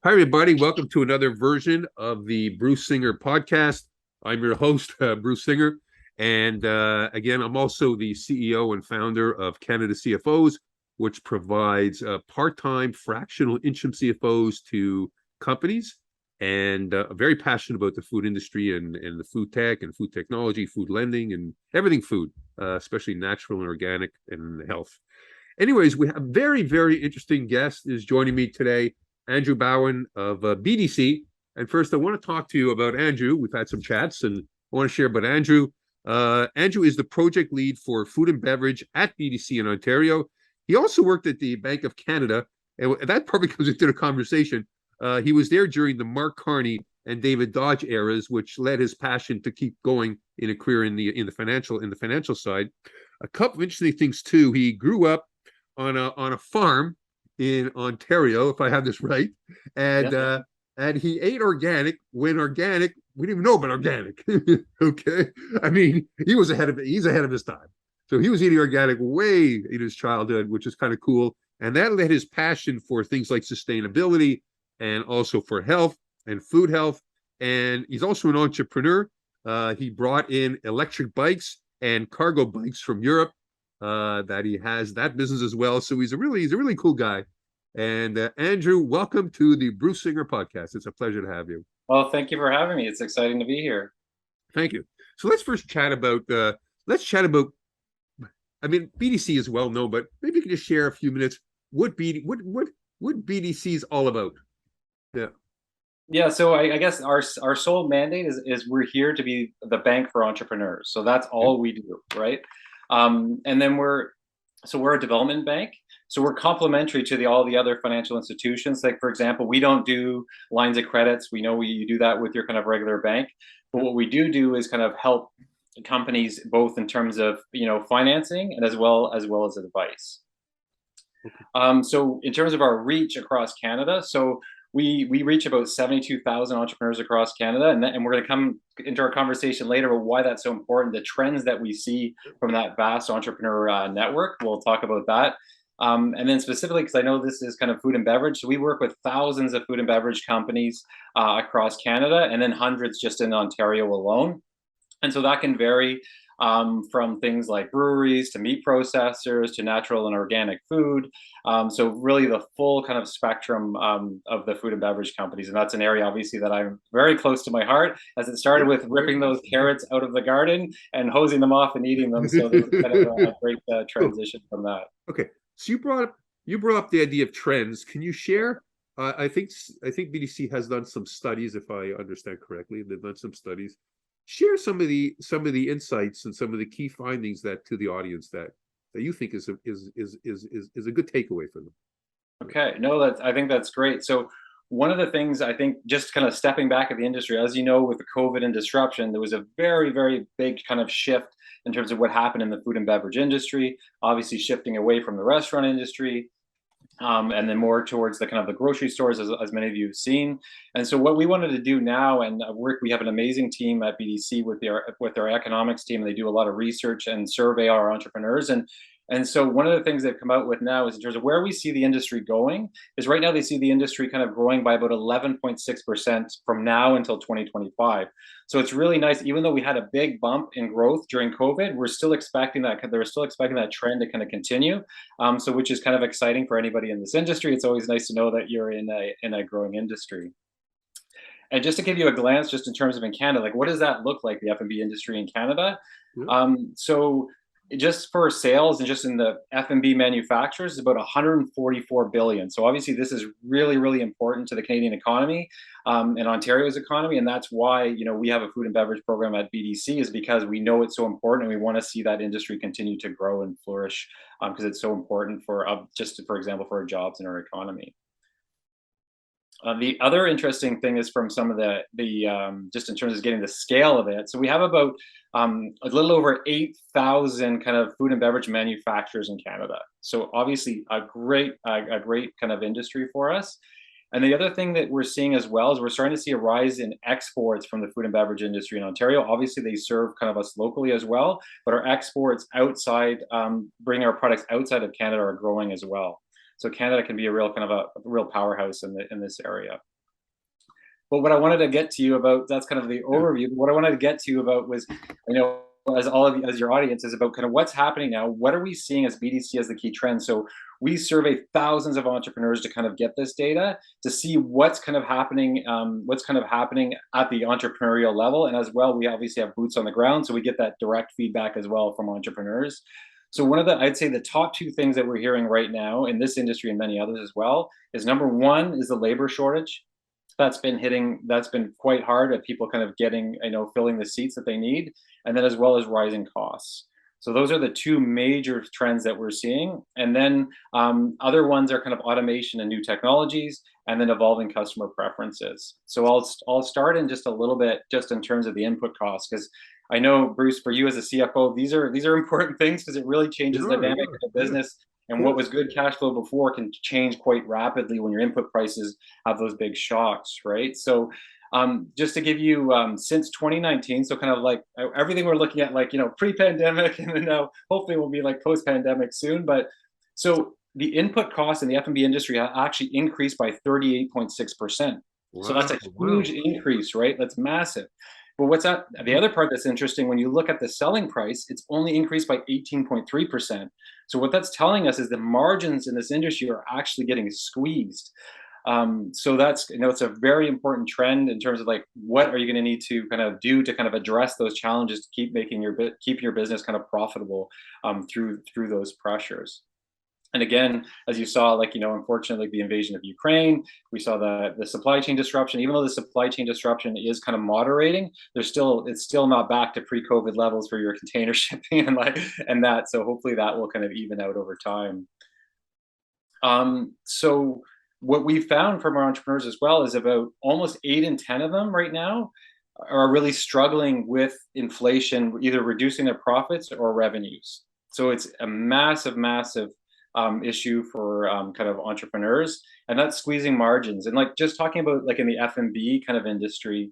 Hi, everybody. Welcome to another version of the Bruce Singer podcast. I'm your host, Bruce Singer. And again, I'm also the CEO and founder of Canada CFOs, which provides part-time fractional interim CFOs to companies. And very passionate about the food industry and the food tech and food technology, food lending, and everything food, especially natural and organic and health. Anyways, we have a very, very interesting guest is joining me today. Andrew Bowen of BDC. And first, I want to talk to you about Andrew. We've had some chats, and I want to share about Andrew. Andrew is the project lead for food and beverage at BDC in Ontario. He also worked at the Bank of Canada, and that probably comes into the conversation. He was there during the Marc Carney and David Dodge eras, which led his passion to keep going in a career in the financial side. A couple of interesting things too. He grew up on a farm in Ontario, if I have this right, and and he ate organic when organic we didn't even know about organic. Okay, I mean he's ahead of his time. So he was eating organic way in his childhood, which is kind of cool, and that led his passion for things like sustainability and also for health and food health. And he's also an entrepreneur. He brought in electric bikes and cargo bikes from Europe, that he has that business as well. So he's a really cool guy. And Andrew, welcome to the Bruce Singer podcast. It's a pleasure to have you. Well, thank you for having me. It's exciting to be here. Thank you. So let's first chat about I mean, BDC is well known, but maybe you can just share a few minutes what BDC is all about. Yeah. Yeah, so I guess our sole mandate is we're here to be the bank for entrepreneurs. So that's Yeah. all we do, right? And then we're a development bank. So we're complementary to all the other financial institutions. Like for example, we don't do lines of credits. We know you do that with your kind of regular bank. But what we do is kind of help companies both in terms of financing and as well as advice. So in terms of our reach across Canada, so we reach about 72,000 entrepreneurs across Canada, and we're going to come into our conversation later about why that's so important, the trends that we see from that vast entrepreneur network. We'll talk about that. And then specifically, because I know this is kind of food and beverage, so we work with thousands of food and beverage companies across Canada, and then hundreds just in Ontario alone. And so that can vary from things like breweries to meat processors to natural and organic food. So really the full kind of spectrum of the food and beverage companies. And that's an area obviously that I'm very close to my heart, as it started with ripping those carrots out of the garden and hosing them off and eating them. So there's kind of a great transition from that. Okay. So you brought up the idea of trends. Can you share? I think BDC has done some studies, if I understand correctly. They've done some studies. Share some of the insights and some of the key findings that to the audience that you think is a good takeaway for them. Okay, no, I think that's great. So one of the things I think, just kind of stepping back at the industry, as you know, with the COVID and disruption, there was a very, very big kind of shift in terms of what happened in the food and beverage industry, obviously shifting away from the restaurant industry, and then more towards the kind of the grocery stores, as many of you have seen. And so what we wanted to do now, and we have an amazing team at BDC with their economics team. They do a lot of research and survey our entrepreneurs. And so one of the things they've come out with now is in terms of where we see the industry going, is right now they see the industry kind of growing by about 11.6% from now until 2025. So it's really nice, even though we had a big bump in growth during COVID, we're still expecting that, they're still expecting that trend to kind of continue. So which is kind of exciting for anybody in this industry. It's always nice to know that you're in a growing industry. And just to give you a glance, just in terms of in Canada, like what does that look like, the F&B industry in Canada? Yeah. So just for sales and just in the F&B manufacturers is about 144 billion. So obviously this is really, really important to the Canadian economy and Ontario's economy. And that's why, we have a food and beverage program at BDC, is because we know it's so important and we want to see that industry continue to grow and flourish, because it's so important for just for example, for our jobs and our economy. The other interesting thing is from some of the just in terms of getting the scale of it. So we have about a little over 8,000 kind of food and beverage manufacturers in Canada. So obviously a great kind of industry for us. And the other thing that we're seeing as well is we're starting to see a rise in exports from the food and beverage industry in Ontario. Obviously, they serve kind of us locally as well, but our exports outside, bringing our products outside of Canada, are growing as well. So Canada can be a real kind of a real powerhouse in this area. But what I wanted to get to you about, that's kind of the overview. What I wanted to get to you about was, as all of you, as your audience, is about kind of what's happening now. What are we seeing as BDC as the key trend? So we survey thousands of entrepreneurs to kind of get this data to see what's kind of happening, at the entrepreneurial level. And as well, we obviously have boots on the ground, so we get that direct feedback as well from entrepreneurs. So I'd say the top two things that we're hearing right now in this industry and many others as well is, number one is the labor shortage. That's been quite hard at people kind of getting, filling the seats that they need, and then as well as rising costs. So those are the two major trends that we're seeing. And then other ones are kind of automation and new technologies, and then evolving customer preferences. So I'll start in just a little bit, just in terms of the input costs, because I know, Bruce, for you as a CFO, these are important things, because it really changes the dynamic of the business. And what was good cash flow before can change quite rapidly when your input prices have those big shocks, right? So just to give you, since 2019, so kind of like everything we're looking at, like, pre-pandemic, and then now hopefully we'll be like post-pandemic soon. But so the input costs in the F&B industry actually increased by 38.6%. Wow, so that's a huge increase, right? That's massive. But the other part that's interesting, when you look at the selling price, it's only increased by 18.3%. So what that's telling us is the margins in this industry are actually getting squeezed. So that's, it's a very important trend in terms of like, what are you going to need to kind of do to kind of address those challenges to keep your business kind of profitable through those pressures. And again, as you saw, like, unfortunately, the invasion of Ukraine, we saw the supply chain disruption. Even though the supply chain disruption is kind of moderating, it's still not back to pre-COVID levels for your container shipping and that. So hopefully that will kind of even out over time. So what we found from our entrepreneurs as well is about almost 8 in 10 of them right now are really struggling with inflation, either reducing their profits or revenues. So it's a massive issue for kind of entrepreneurs, and that's squeezing margins. And like, just talking about like in the F&B kind of industry,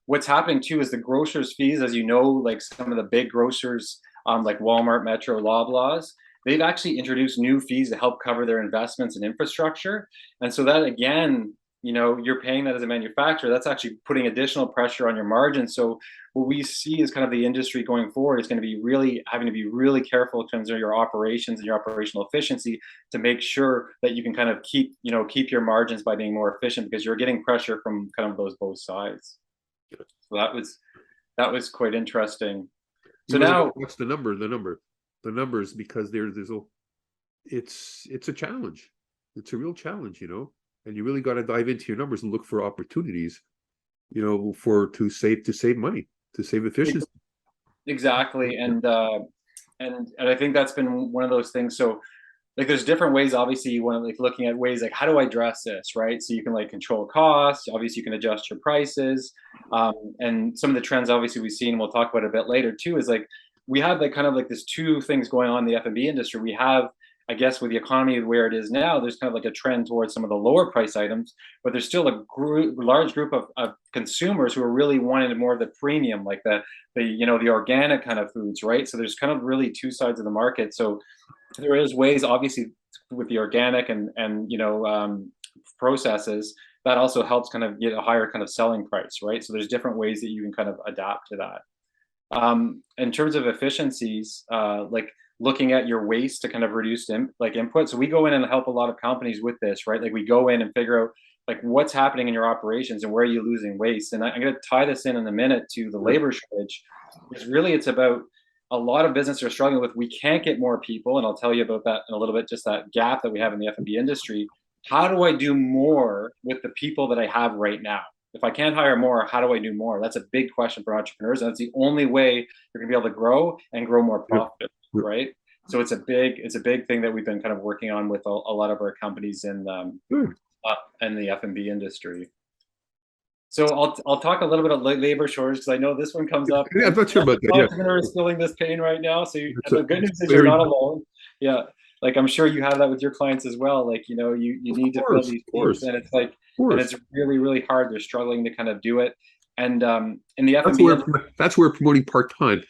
what's happening too is the grocers' fees, as like some of the big grocers like Walmart, Metro, Loblaws, they've actually introduced new fees to help cover their investments in infrastructure. And so that, again, you're paying that as a manufacturer. That's actually putting additional pressure on your margin. So what we see is kind of the industry going forward is going to be having to be really careful in terms of your operations and your operational efficiency to make sure that you can kind of keep your margins by being more efficient, because you're getting pressure from kind of both sides. So that was quite interesting. So now, what's the numbers, because it's a challenge. It's a real challenge, and you really got to dive into your numbers and look for opportunities, to save money, to save efficiency. Exactly. And I think that's been one of those things. So like, there's different ways, obviously, you want to like looking at ways like, how do I address this, right? So you can like control costs, obviously you can adjust your prices. And some of the trends obviously we've seen, we'll talk about it a bit later too, is like, we have like kind of like this two things going on in the F&B industry. We have, I guess, with the economy where it is now, there's kind of like a trend towards some of the lower price items, but there's still a large group of consumers who are really wanting more of the premium, like the organic kind of foods, right? So there's kind of really two sides of the market. So there is ways, obviously, with the organic and processes, that also helps kind of get a higher kind of selling price, right? So there's different ways that you can kind of adapt to that. In terms of efficiencies, like looking at your waste to kind of reduce input. So we go in and help a lot of companies with this, right? Like, we go in and figure out like what's happening in your operations and where are you losing waste. And I'm going to tie this in a minute to the labor shortage. Because really, it's about a lot of businesses are struggling with, we can't get more people, and I'll tell you about that in a little bit, just that gap that we have in the F&B industry. How do I do more with the people that I have right now? If I can't hire more, how do I do more? That's a big question for entrepreneurs, and that's the only way you're going to be able to grow and grow more profit, right? So it's a big thing that we've been kind of working on with a lot of our companies in the F&B industry. So I'll talk a little bit of labor shortage, because I know this one comes up. Yeah, I'm not sure about that. Entrepreneurs feeling this pain right now. So the good news is you're not alone. Yeah, like I'm sure you have that with your clients as well. Like, you need to fill these things, and it's like, and it's really, really hard. They're struggling to kind of do it. And in the F&B, that's where promoting part-time.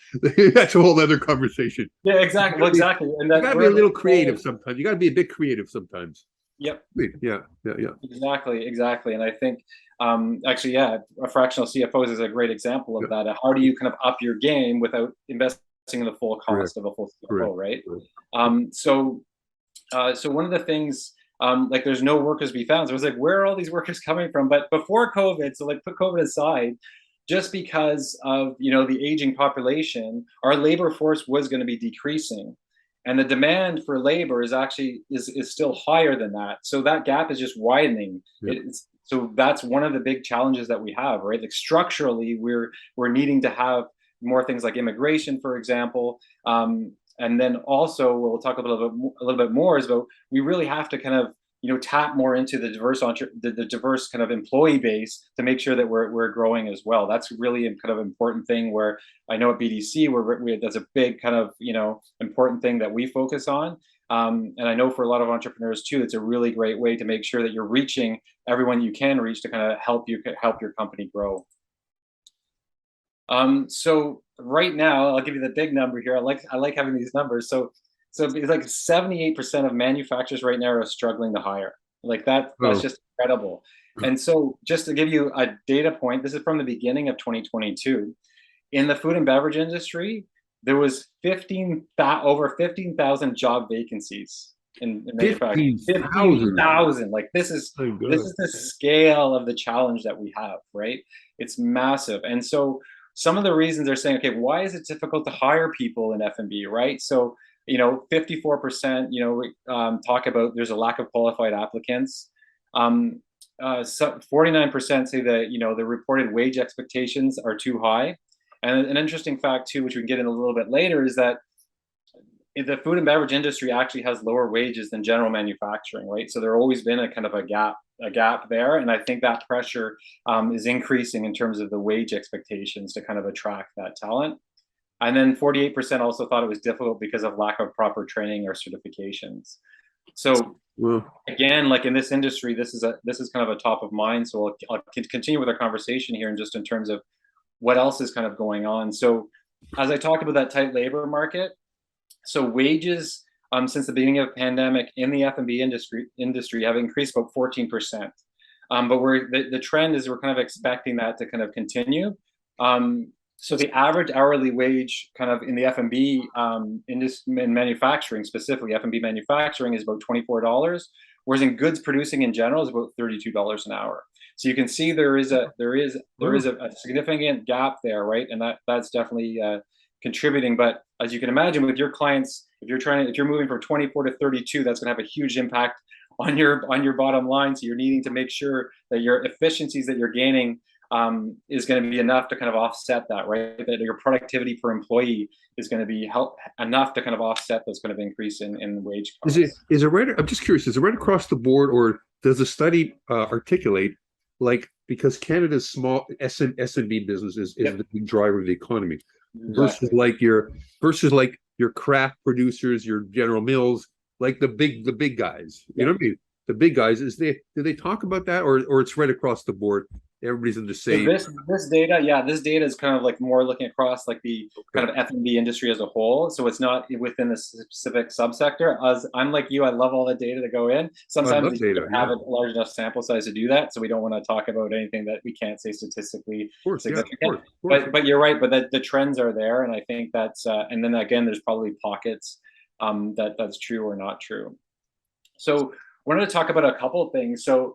That's a whole other conversation. Yeah, exactly. Exactly. And you got to be a little creative sometimes. You got to be a bit creative sometimes. Yep. Yeah. Exactly. And I think Actually, yeah, a fractional CFOs is a great example of that. How do you kind of up your game without investing in the full Correct. cost of a full Correct. CFO, right? So one of the things, like there's no workers to be found. So I was like, where are all these workers coming from? But before COVID, so like put COVID aside, just because of the aging population, our labor force was going to be decreasing, and the demand for labor is still higher than that. So that gap is just widening. Yep. So that's one of the big challenges that we have, right? Like structurally, we're needing to have more things like immigration, for example. And then also, we'll talk a little bit more is about we really have to kind of tap more into the diverse kind of employee base to make sure that we're growing as well. That's really a kind of important thing. Where I know at BDC, that's a big kind of important thing that we focus on. And I know for a lot of entrepreneurs too, it's a really great way to make sure that you're reaching everyone you can reach to kind of help your company grow. So right now, I'll give you the big number here. I like having these numbers. So it's like 78% of manufacturers right now are struggling to hire. Like that's just incredible. And so just to give you a data point, this is from the beginning of 2022. In the food and beverage industry, there was over 15,000 job vacancies in manufacturing. 15,000. Like this is the scale of the challenge that we have, right? It's massive. And so some of the reasons they're saying, okay, why is it difficult to hire people in F&B, right? So 54%, talk about there's a lack of qualified applicants. 49% say that the reported wage expectations are too high. And an interesting fact too, which we can get in a little bit later, is that the food and beverage industry actually has lower wages than general manufacturing, right? So there's always been a kind of a gap there, and I think that pressure is increasing in terms of the wage expectations to kind of attract that talent. And then 48% also thought it was difficult because of lack of proper training or certifications. So again, like in this industry, this is kind of a top of mind. So I'll continue with our conversation here, and just in terms of what else is kind of going on. So as I talked about that tight labor market, so wages since the beginning of the pandemic in the F&B industry have increased about 14%. But the trend is we're kind of expecting that to kind of continue. So the average hourly wage kind of in the F&B industry, in manufacturing specifically, F&B manufacturing is about $24, whereas in goods producing in general is about $32 an hour. So you can see there is a significant gap there, right? And that's definitely contributing. But as you can imagine, with your clients, if you're moving from 24 to 32, that's going to have a huge impact on your bottom line. So you're needing to make sure that your efficiencies that you're gaining is going to be enough to kind of offset that, right? That your productivity per employee is going to be enough to kind of offset those kind of increase in wage costs. Is it right? I'm just curious. Is it right across the board, or does the study articulate, like, because Canada's small S&B business is the big driver of the economy, versus your craft producers, your General Mills, like the big guys. You know what I mean? The big guys, do they talk about that, or it's right across the board? Everybody's in the same. So this data is kind of like more looking across like the kind of F&B industry as a whole. So it's not within a specific subsector. As I'm like you, I love all the data to go in. Sometimes we don't have a large enough sample size to do that, so we don't want to talk about anything that we can't say statistically significant. But you're right. But the trends are there, and I think that's and then again, there's probably pockets that's true or not true. So I wanted to talk about a couple of things. So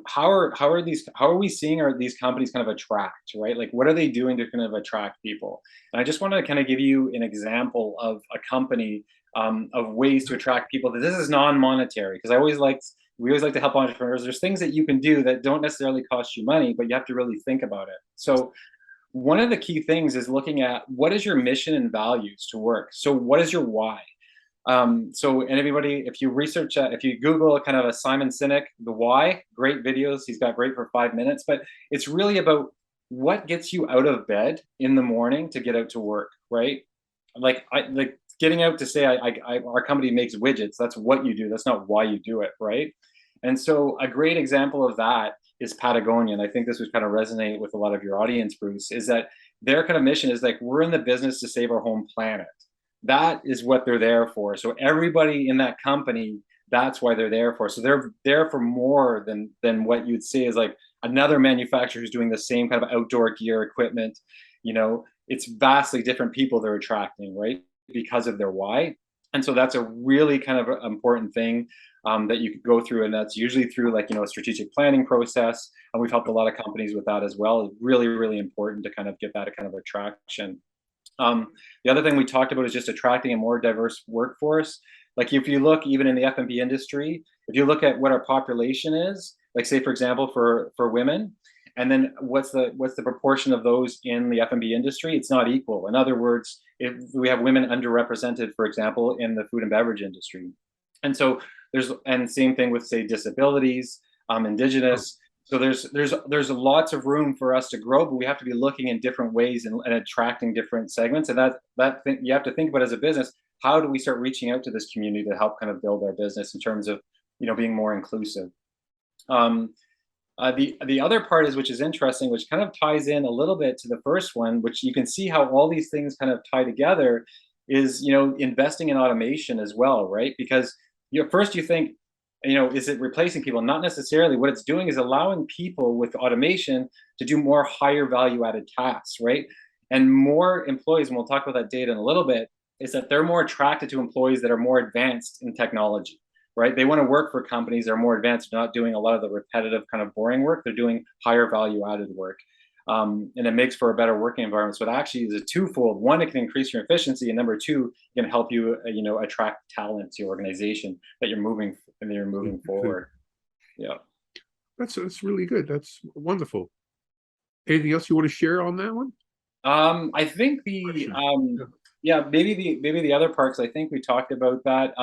how are we seeing these companies kind of attract, right? Like what are they doing to kind of attract people? And I just want to kind of give you an example of a company of ways to attract people. This is non-monetary, because we always like to help entrepreneurs. There's things that you can do that don't necessarily cost you money, but you have to really think about it. So one of the key things is looking at what is your mission and values to work. So what is your why? And everybody, if you Google kind of a Simon Sinek, the why, great videos. He's got great for 5 minutes, but it's really about what gets you out of bed in the morning to get out to work, right? Like getting out to say, our company makes widgets. That's what you do. That's not why you do it, right? And so a great example of that is Patagonia. And I think this would kind of resonate with a lot of your audience, Bruce, is that their kind of mission is like, we're in the business to save our home planet. That is what they're there for. So everybody in that company, that's why they're there for. So they're there for more than what you'd say is like another manufacturer who's doing the same kind of outdoor gear equipment. It's vastly different people they're attracting, right? Because of their why. And so that's a really kind of important thing that you could go through, and that's usually through like a strategic planning process. And we've helped a lot of companies with that as well. It's really, really important to kind of get that kind of attraction. The other thing we talked about is just attracting a more diverse workforce. Like if you look even in the F&B industry, if you look at what our population is, like say for example for women, and then what's the proportion of those in the F&B industry? It's not equal. In other words, if we have women underrepresented, for example, in the food and beverage industry. And so and same thing with say disabilities, Indigenous. So there's lots of room for us to grow, but we have to be looking in different ways and attracting different segments. And that thing you have to think about as a business. How do we start reaching out to this community to help kind of build our business in terms of being more inclusive? The other part is, which is interesting, which kind of ties in a little bit to the first one, which you can see how all these things kind of tie together, is investing in automation as well, right? Because first you think, is it replacing people? Not necessarily. What it's doing is allowing people with automation to do more higher value added tasks, right? And more employees, and we'll talk about that data in a little bit, is that they're more attracted to employees that are more advanced in technology, right? They want to work for companies that are more advanced, not doing a lot of the repetitive kind of boring work. They're doing higher value added work. And it makes for a better working environment. So it actually is a twofold. One, it can increase your efficiency, and number two, it can help you, attract talent to your organization that you're moving forward. Yeah, that's really good. That's wonderful. Anything else you want to share on that one? I think maybe the other parts. I think we talked about that.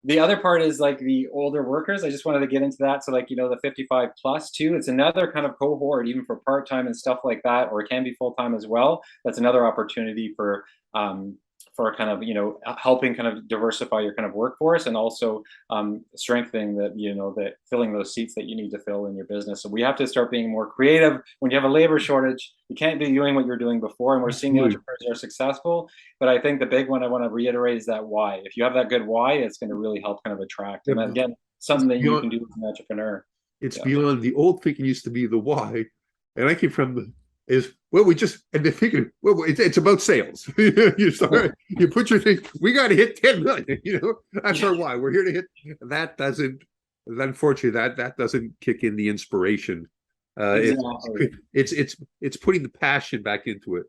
The other part is like the older workers. I just wanted to get into that. So like, the 55 plus too, it's another kind of cohort, even for part-time and stuff like that, or it can be full-time as well. That's another opportunity for kind of, helping kind of diversify your kind of workforce, and also strengthening that filling those seats that you need to fill in your business. So we have to start being more creative. When you have a labor shortage, you can't be doing what you're doing before. And we're seeing the entrepreneurs are successful. But I think the big one I want to reiterate is that why. If you have that good why, it's going to really help kind of attract. And again, something that you can do as an entrepreneur. It's beyond the old thinking used to be the why. And I came from and they're thinking, it's about sales. You put your thing, we got to hit 10 million, that's our why. We're here to hit. Unfortunately, that doesn't kick in the inspiration. Exactly. It's putting the passion back into it.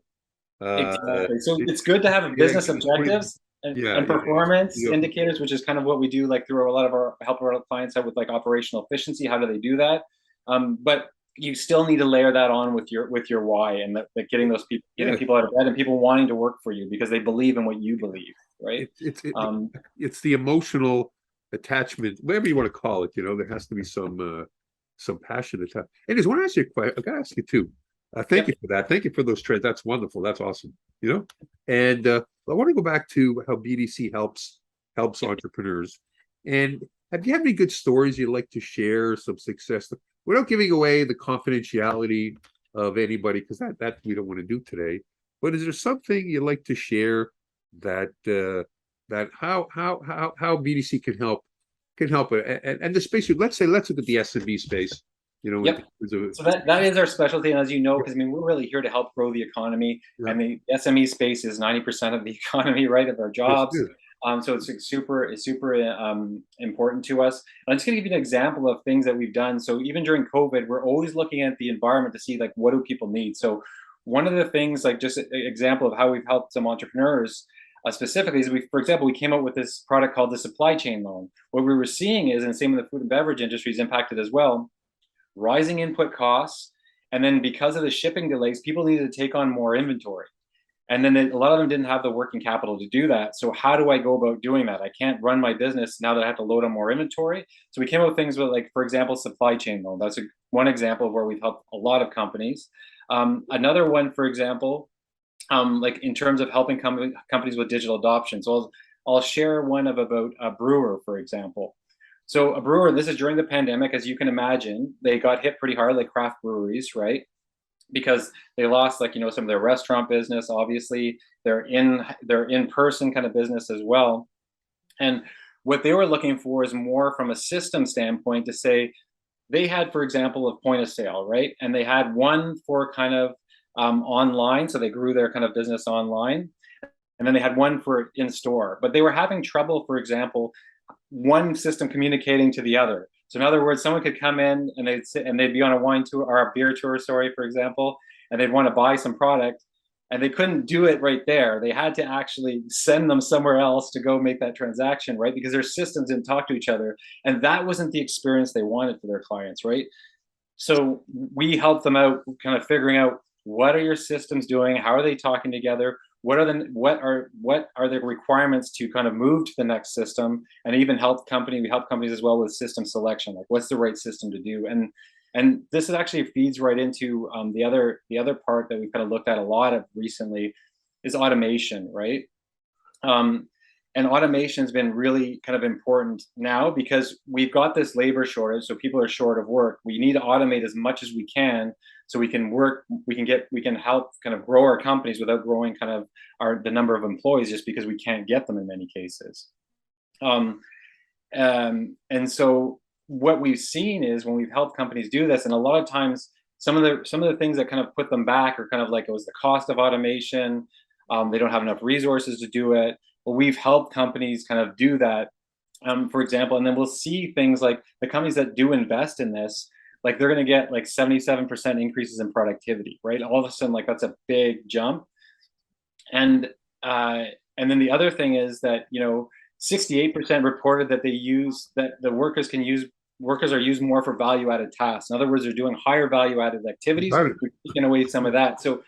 Exactly. So it's good to have business objectives and performance indicators, which is kind of what we do, like through a lot of our help our clients out with like operational efficiency. How do they do that? But you still need to layer that on with your why, and that getting those people, people out of bed, and people wanting to work for you because they believe in what you believe, right? It's the emotional attachment, whatever you want to call it. There has to be some passion attached. And I want to ask you a question. I got to ask you too. Thank you for that. Thank you for those trends. That's wonderful. That's awesome. And I want to go back to how BDC helps entrepreneurs. And have you had any good stories you'd like to share? Some success, without giving away the confidentiality of anybody, because that we don't want to do today. But is there something you'd like to share that how BDC can help and the space? Let's look at the SMB space. So that is our specialty, and as you know, because we're really here to help grow the economy, and the SME space is 90% of the economy, right, of our jobs. So it's super important to us. And I'm just going to give you an example of things that we've done. So even during COVID, we're always looking at the environment to see like what do people need. So one of the things, like just an example of how we've helped some entrepreneurs specifically, is for example, we came up with this product called the supply chain loan. What we were seeing is, and same with the food and beverage industry is impacted as well, rising input costs, and then because of the shipping delays, people needed to take on more inventory. And then a lot of them didn't have the working capital to do that. So how do I go about doing that? I can't run my business now that I have to load on more inventory. So we came up with things with, like, for example, supply chain loan. That's one example of where we've helped a lot of companies. Another one, for example, like in terms of helping companies with digital adoption. So I'll share one about a brewer, for example. So a brewer, this is during the pandemic, as you can imagine, they got hit pretty hard, like craft breweries, right? Because they lost, like, some of their restaurant business. Obviously, their in-person kind of business as well. And what they were looking for is more from a system standpoint to say, they had, for example, a point of sale, right? And they had one for kind of online, so they grew their kind of business online, and then they had one for in store. But they were having trouble, for example, one system communicating to the other. So in other words, someone could come in and they'd sit and they'd be on a wine tour or a beer tour, sorry, for example, and they'd want to buy some product, and they couldn't do it right there. They had to actually send them somewhere else to go make that transaction, right? Because their systems didn't talk to each other, and that wasn't the experience they wanted for their clients, right? So we help them out, kind of figuring out what are your systems doing, how are they talking together, what are the requirements to kind of move to the next system, and even we help companies as well with system selection, like what's the right system to do. And this is actually feeds right into the other part that we've kind of looked at a lot of recently is automation, right? And automation has been really kind of important now because we've got this labor shortage, so people are short of work. We need to automate as much as we can so we can help kind of grow our companies without growing kind of the number of employees, just because we can't get them in many cases. And so what we've seen is when we've helped companies do this, and a lot of times some of the things that kind of put them back are kind of like it was the cost of automation. They don't have enough resources to do it. But we've helped companies kind of do that, for example, and then we'll see things like the companies that do invest in this, like they're going to get like 77% increases in productivity, right? All of a sudden, like that's a big jump. And then the other thing is that 68% reported that the workers are used more for value-added tasks. In other words, they're doing higher value-added activities. We're taking away some of that. So.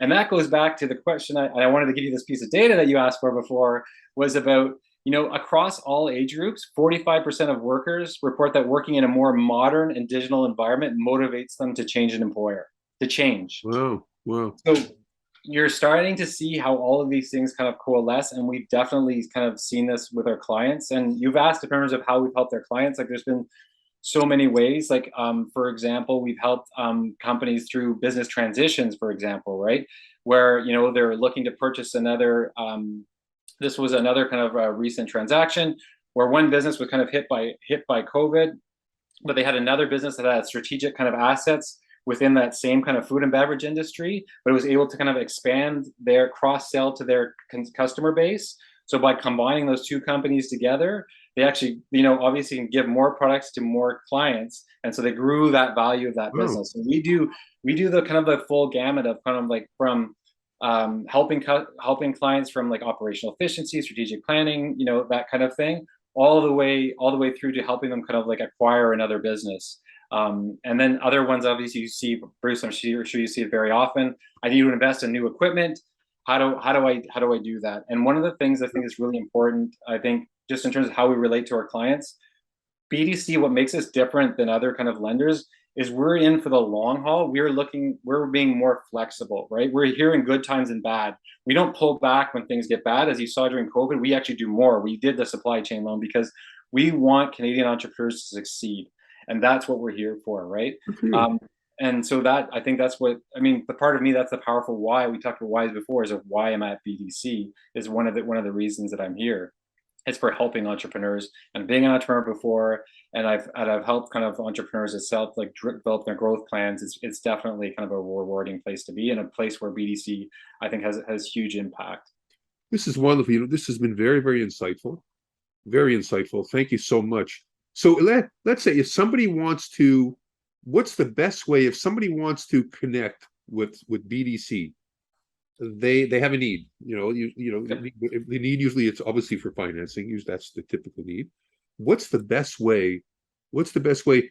And that goes back to the question I wanted to give you this piece of data that you asked for before, was about, across all age groups, 45% of workers report that working in a more modern and digital environment motivates them to change an employer, to change. Wow. So you're starting to see how all of these things kind of coalesce, and we've definitely kind of seen this with our clients. And you've asked in terms of how we've helped their clients, like there's been so many ways. Like, for example, we've helped companies through business transitions, for example, right? Where, they're looking to purchase another, this was another kind of recent transaction where one business was kind of hit by COVID, but they had another business that had strategic kind of assets within that same kind of food and beverage industry, but it was able to kind of expand their cross sell to their customer base. So by combining those two companies together, they actually, obviously can give more products to more clients. And so they grew that value of that business. And we do the kind of the full gamut of kind of like from helping clients from like operational efficiency, strategic planning, that kind of thing, all the way through to helping them kind of like acquire another business. And then other ones, obviously, you see, Bruce, I'm sure you see it very often. I need to invest in new equipment. How do I do that? And one of the things I think is really important, I think, just in terms of how we relate to our clients, BDC, what makes us different than other kind of lenders is we're in for the long haul. We're being more flexible, right? We're here in good times and bad. We don't pull back when things get bad. As you saw during COVID, we actually do more. We did the supply chain loan because we want Canadian entrepreneurs to succeed. And that's what we're here for, right? And so I think that's the part of me, that's the powerful why. We talked about whys before, is of why I'm at BDC, is one of the reasons that I'm here. It's for helping entrepreneurs, and being an entrepreneur before, and I've helped kind of entrepreneurs itself like develop their growth plans. It's definitely kind of a rewarding place to be, and a place where BDC, I think, has huge impact. This is wonderful. This has been very, very insightful. Very insightful. Thank you so much. So let's say if somebody wants to, what's the best way if somebody wants to connect with BDC? They have a need, the need, usually it's obviously for financing. Usually that's the typical need. What's the best way? Are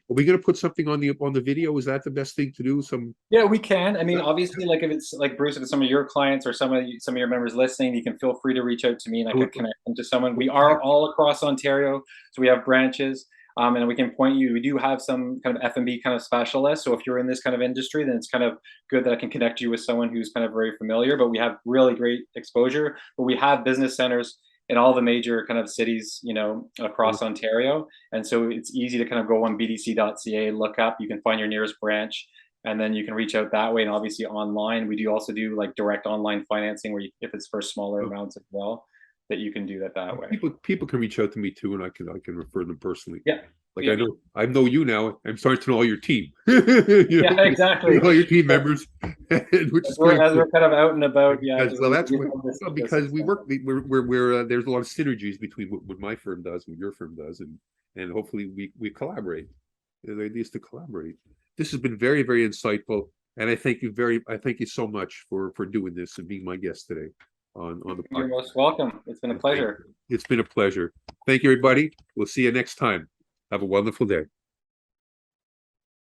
we going to put something on the video? Is that the best thing to do? Yeah, we can. I mean, obviously, like if it's like Bruce, if it's some of your clients or some of your members listening, you can feel free to reach out to me and I can connect them to someone. We are all across Ontario, so we have branches. And we can point you. We do have some kind of F&B kind of specialists. So if you're in this kind of industry, then it's kind of good that I can connect you with someone who's kind of very familiar. But we have really great exposure. But we have business centers in all the major kind of cities, across Ontario. And so it's easy to kind of go on bdc.ca, look up. You can find your nearest branch, and then you can reach out that way. And obviously online, we do also do like direct online financing, where if it's for smaller amounts as well. that you can do that way. People can reach out to me too, and I can refer them personally. Yeah. Like Yeah. I know you now. I'm starting to know all your team. Yeah, exactly. all your team members, which is great. As we're kind of out and about, yeah. Because we work. We're there's a lot of synergies between what my firm does, what your firm does, and hopefully we collaborate. The idea is to collaborate. This has been very, very insightful, and I thank you so much for doing this and being my guest today on the podcast. You're most welcome. It's been a pleasure. It's been a pleasure. Thank you, everybody. We'll see you next time. Have a wonderful day.